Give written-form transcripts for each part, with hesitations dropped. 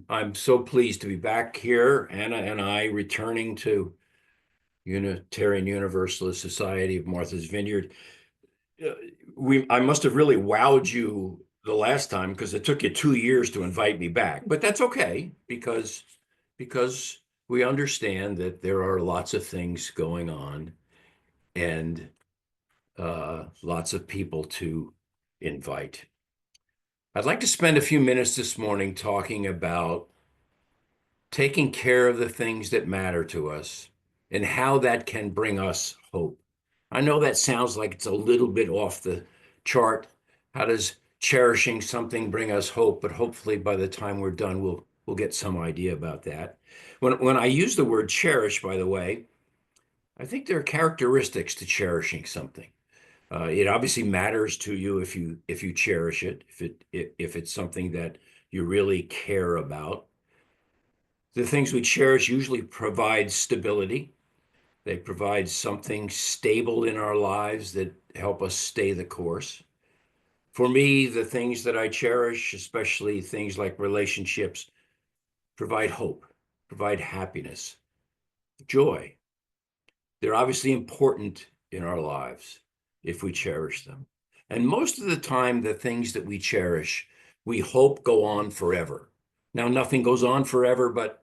I'm so pleased to be back here, Anna and I, returning to Unitarian Universalist Society of Martha's Vineyard. Uh, I must have really wowed you the last time because it took you 2 years to invite me back, but that's okay because we understand that there are lots of things going on and lots of people to invite. I'd like to spend a few minutes this morning talking about taking care of the things that matter to us and how that can bring us hope. I know that sounds like it's a little bit off the chart. How does cherishing something bring us hope? But hopefully by the time we're done, we'll get some idea about that. When I use the word cherish, by the way, I think there are characteristics to cherishing something. It obviously matters to you if you cherish it, if it's something that you really care about. The things we cherish usually provide stability. They provide something stable in our lives that help us stay the course. For me, the things that I cherish, especially things like relationships, provide hope, provide happiness, joy. They're obviously important in our lives if we cherish them. And most of the time, the things that we cherish, we hope go on forever. Now, nothing goes on forever, but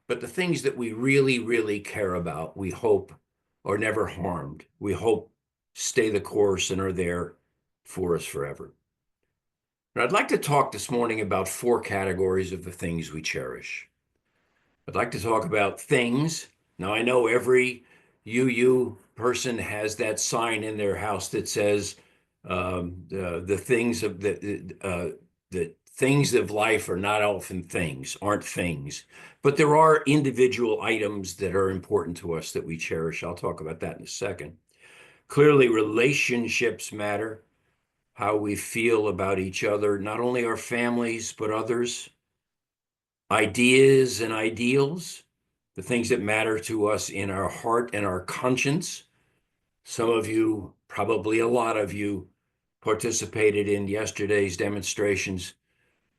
the things that we really, really care about, we hope are never harmed. We hope stay the course and are there for us forever. And I'd like to talk this morning about four categories of the things we cherish. I'd like to talk about things. Now, I know every UU person has that sign in their house that says the things of the things of life are not often things, aren't things, but there are individual items that are important to us that we cherish. I'll talk about that in a second. Clearly, relationships matter, how we feel about each other, not only our families, but others. Ideas and ideals, the things that matter to us in our heart and our conscience. Some of you, probably a lot of you, participated in yesterday's demonstrations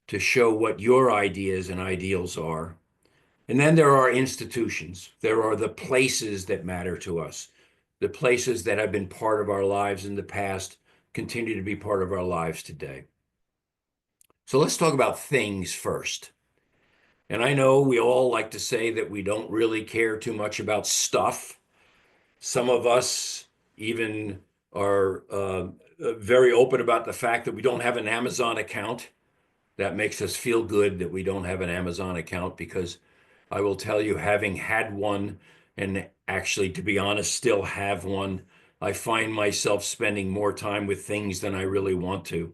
to show what your ideas and ideals are. And then there are institutions. There are the places that matter to us, the places that have been part of our lives in the past, continue to be part of our lives today. So let's talk about things first. And I know we all like to say that we don't really care too much about stuff. Some of us even are very open about the fact that we don't have an Amazon account. That makes us feel good that we don't have an Amazon account because I will tell you, having had one and actually, to be honest, still have one, I find myself spending more time with things than I really want to.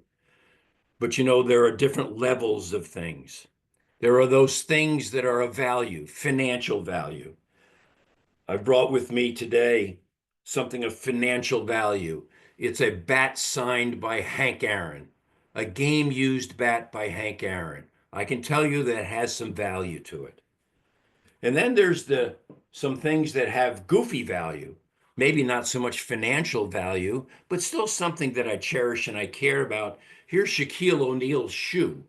But there are different levels of things. There are those things that are of value, financial value. I brought with me today something of financial value. It's a bat signed by Hank Aaron, a game used bat by Hank Aaron. I can tell you that it has some value to it. And then there's some things that have goofy value, maybe not so much financial value, but still something that I cherish and I care about. Here's Shaquille O'Neal's shoe.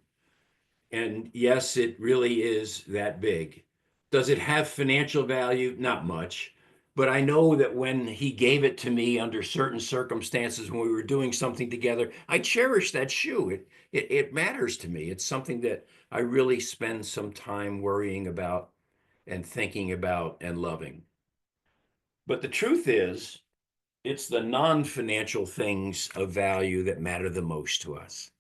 And yes, it really is that big. Does it have financial value? Not much. But I know that when he gave it to me under certain circumstances when we were doing something together, I cherish that shoe. It matters to me. It's something that I really spend some time worrying about and thinking about and loving. But the truth is, it's the non-financial things of value that matter the most to us.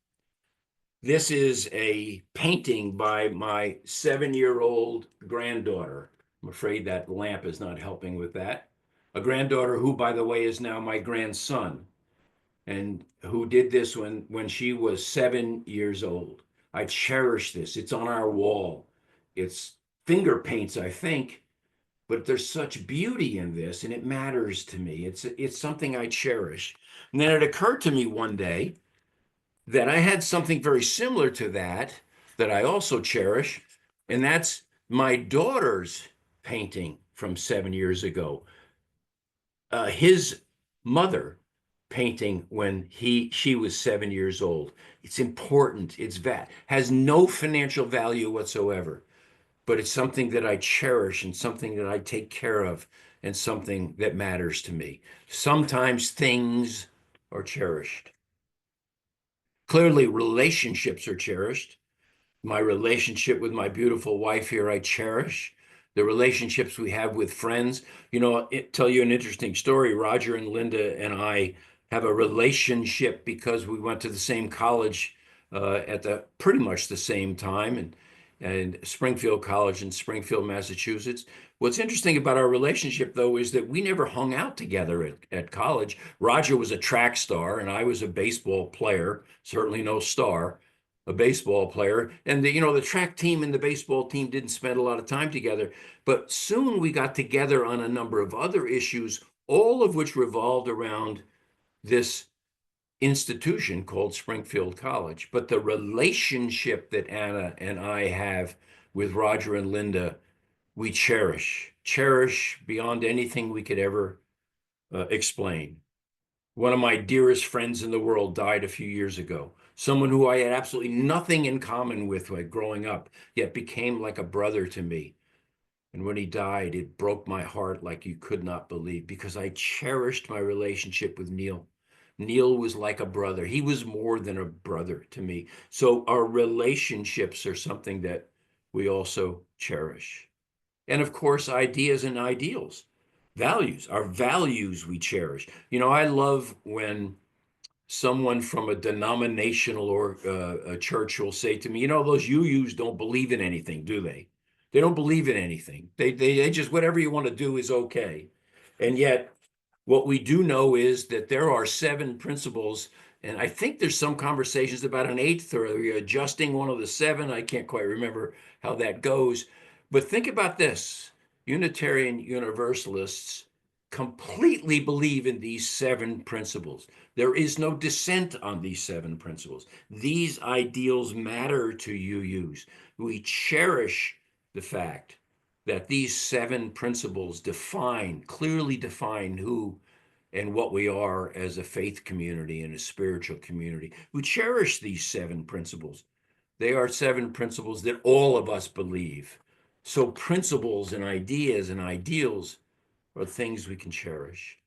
This is a painting by my 7-year-old granddaughter. I'm afraid that lamp is not helping with that. A granddaughter who, by the way, is now my grandson and who did this when she was 7 years old. I cherish this. It's on our wall. It's finger paints, I think, but there's such beauty in this and it matters to me. It's something I cherish. And then it occurred to me one day that I had something very similar to that I also cherish, and that's my daughter's painting from 7 years ago. His mother painting when she was 7 years old. It's important. Has no financial value whatsoever, but it's something that I cherish and something that I take care of and something that matters to me. Sometimes things are cherished. Clearly, relationships are cherished. My relationship with my beautiful wife here, I cherish. The relationships we have with friends. Tell you an interesting story. Roger and Linda and I have a relationship because we went to the same college at the pretty much the same time, and Springfield College in Springfield, Massachusetts. What's interesting about our relationship, though, is that we never hung out together at college. Roger was a track star, and I was a baseball player, certainly no star, a baseball player. And the track team and the baseball team didn't spend a lot of time together. But soon we got together on a number of other issues, all of which revolved around this institution called Springfield College. But the relationship that Anna and I have with Roger and Linda, we cherish beyond anything we could ever explain. One of my dearest friends in the world died a few years ago. Someone who I had absolutely nothing in common with growing up, yet became like a brother to me. And when he died, it broke my heart like you could not believe, because I cherished my relationship with Neil. Neil was like a brother. He was more than a brother to me. So our relationships are something that we also cherish. And of course, ideas and ideals, our values we cherish. I love when someone from a denominational or a church will say to me, those UUs don't believe in anything, do they? They don't believe in anything. They just, whatever you want to do is okay. And yet, what we do know is that there are 7 principles, and I think there's some conversations about an 8th, or you're adjusting one of the 7. I can't quite remember how that goes. But think about this. Unitarian Universalists completely believe in these 7 principles. There is no dissent on these 7 principles. These ideals matter to UUs. We cherish the fact that these 7 principles clearly define who and what we are as a faith community and a spiritual community. We cherish these 7 principles. They are 7 principles that all of us believe. So principles and ideas and ideals are things we can cherish.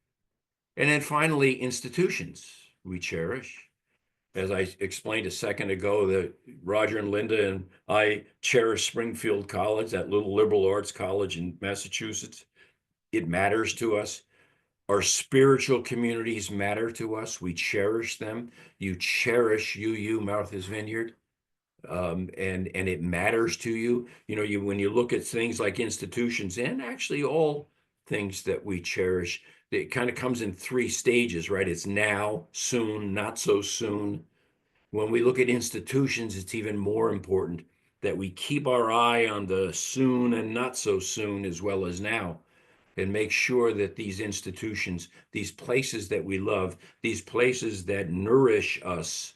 And then finally, institutions we cherish. As I explained a second ago, that Roger and Linda and I cherish Springfield College, that little liberal arts college in Massachusetts. It matters to us. Our spiritual communities matter to us. We cherish them. You cherish UU Martha's Vineyard, and it matters to you. When you look at things like institutions, and actually all things that we cherish, it kind of comes in 3 stages, right? It's now, soon, not so soon. When we look at institutions, it's even more important that we keep our eye on the soon and not so soon, as well as now, and make sure that these institutions, these places that we love, these places that nourish us,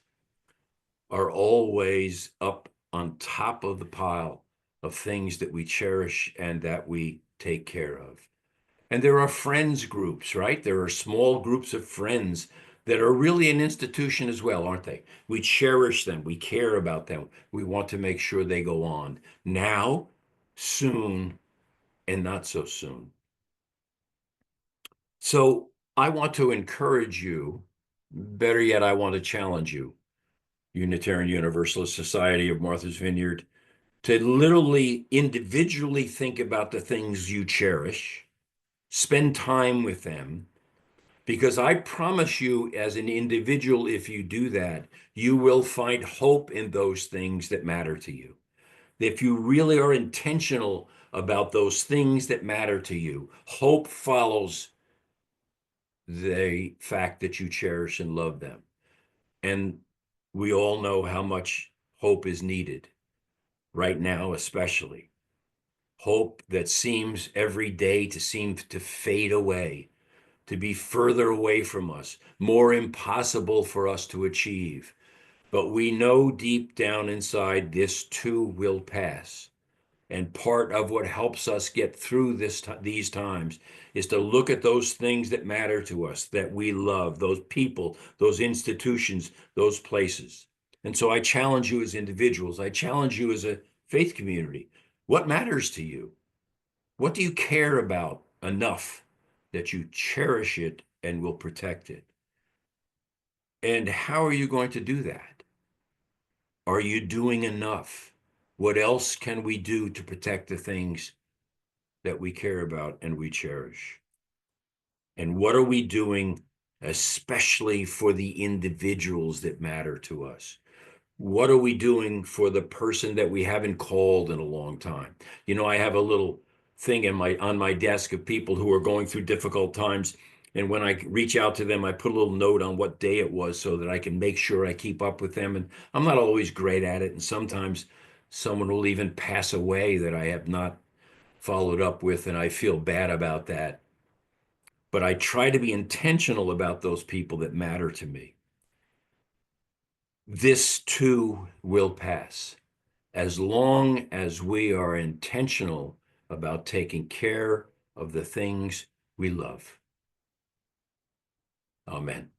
are always up on top of the pile of things that we cherish and that we take care of. And there are friends groups, right? There are small groups of friends that are really an institution as well, aren't they? We cherish them. We care about them. We want to make sure they go on now, soon, and not so soon. So I want to encourage you, better yet, I want to challenge you, Unitarian Universalist Society of Martha's Vineyard, to literally individually think about the things you cherish, spend time with them, because I promise you, as an individual, if you do that, you will find hope in those things that matter to you. If you really are intentional about those things that matter to you, hope follows the fact that you cherish and love them. And we all know how much hope is needed right now, especially. Hope that seems every day to seem to fade away, to be further away from us, more impossible for us to achieve. But we know deep down inside this too will pass. And part of what helps us get through these times is to look at those things that matter to us, that we love, those people, those institutions, those places. And so I challenge you as individuals, I challenge you as a faith community. What matters to you? What do you care about enough that you cherish it and will protect it? And how are you going to do that? Are you doing enough? What else can we do to protect the things that we care about and we cherish? And what are we doing, especially for the individuals that matter to us? What are we doing for the person that we haven't called in a long time? You know, I have a little thing on my desk of people who are going through difficult times. And when I reach out to them, I put a little note on what day it was so that I can make sure I keep up with them. And I'm not always great at it. And sometimes someone will even pass away that I have not followed up with, and I feel bad about that. But I try to be intentional about those people that matter to me. This too will pass as long as we are intentional about taking care of the things we love. Amen.